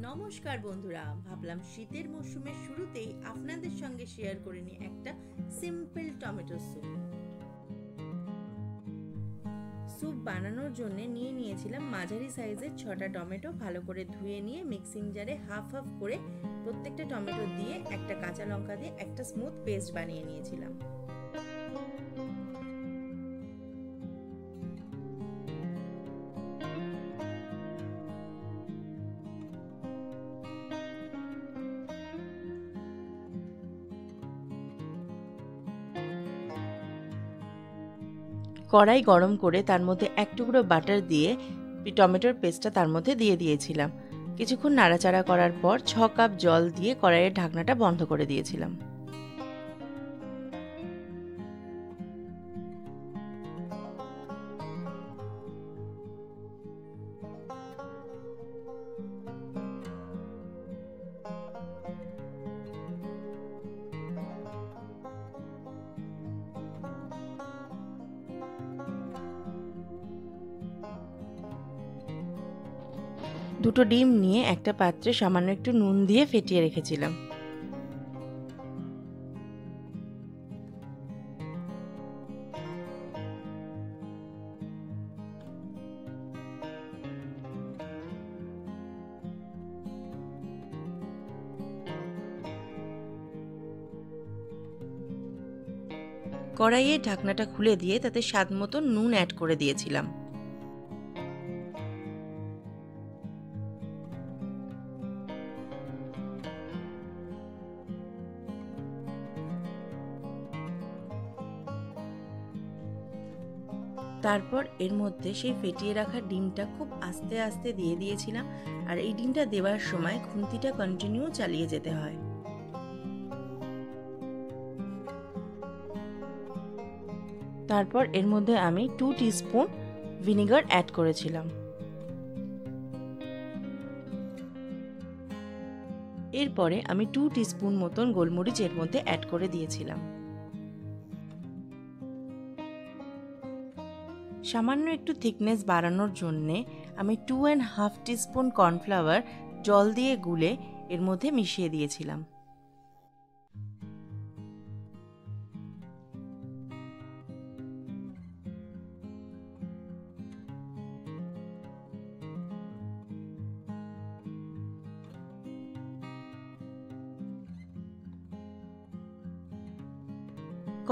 নমস্কার বন্ধুরা, ভাবলাম শীতের মরশুমের শুরুতেই আপনাদের সঙ্গে শেয়ার করে নিই একটা সিম্পল টমেটো স্যুপ বানানোর জন্য নিয়েছিলাম মাঝারি সাইজের 6টা টমেটো। ভালো করে ধুয়ে নিয়ে মিক্সিং জারে হাফ হাফ করে প্রত্যেকটা টমেটো দিয়ে একটা কাঁচা লঙ্কা দিয়ে একটা স্মুথ পেস্ট বানিয়ে নিয়েছিলাম। কড়াই গরম করে তার মধ্যে এক টুকরো বাটার দিয়ে টমেটোর পেস্টটা তার মধ্যে দিয়ে দিয়েছিলাম। কিছুক্ষণ নাড়াচাড়া করার পর 6 কাপ জল দিয়ে কড়াইয়ের ঢাকনাটা বন্ধ করে দিয়েছিলাম। দুটো ডিম নিয়ে একটা পাত্রে সামান্য একটু নুন দিয়ে ফেটিয়ে রেখেছিলাম। কড়াইয়ের ঢাকনাটা খুলে দিয়ে তাতে স্বাদ মতো নুন অ্যাড করে দিয়েছিলাম। তারপর এর মধ্যে সেই ফেটিয়ে রাখা ডিমটা খুব আস্তে আস্তে দিয়ে দিয়েছিলাম। আর এই ডিমটা দেওয়ার সময় খুন্তিটা কন্টিনিউ চালিয়ে যেতে হয়। তারপর এর মধ্যে আমি 2 টিস্পুন ভিনেগার অ্যাড করেছিলাম। এরপরে আমি 2 টিস্পুন মতন গোলমরিচ এর মধ্যে অ্যাড করে দিয়েছিলাম। সামান্য একটু থিকনেস বাড়ানোর জন্যে আমি 2.5 টিস্পুন কর্নফ্লাওয়ার জল দিয়ে গুলে এর মধ্যে মিশিয়ে দিয়েছিলাম।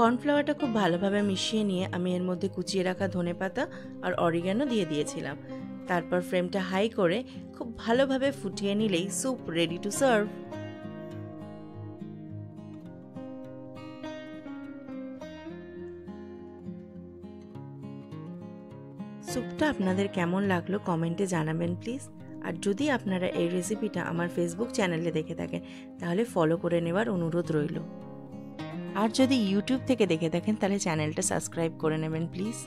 কর্নফ্লাওয়ারটা খুব ভালোভাবে মিশিয়ে নিয়ে আমি এর মধ্যে কুচিয়ে রাখা ধনেপাতা আর অরিগ্যানো দিয়ে দিয়েছিলাম। তারপর ফ্লেমটা হাই করে খুব ভালোভাবে ফুটিয়ে নিলেই স্যুপ রেডি টু সার্ভ। স্যুপটা আপনাদের কেমন লাগলো কমেন্টে জানাবেন প্লিজ। আর যদি আপনারা এই রেসিপিটা আমার ফেসবুক চ্যানেলে দেখে থাকেন তাহলে ফলো করে নেওয়ার অনুরোধ রইল। আর যদি ইউটিউব থেকে দেখে থাকেন তাহলে চ্যানেলটা সাবস্ক্রাইব করে নেবেন প্লিজ।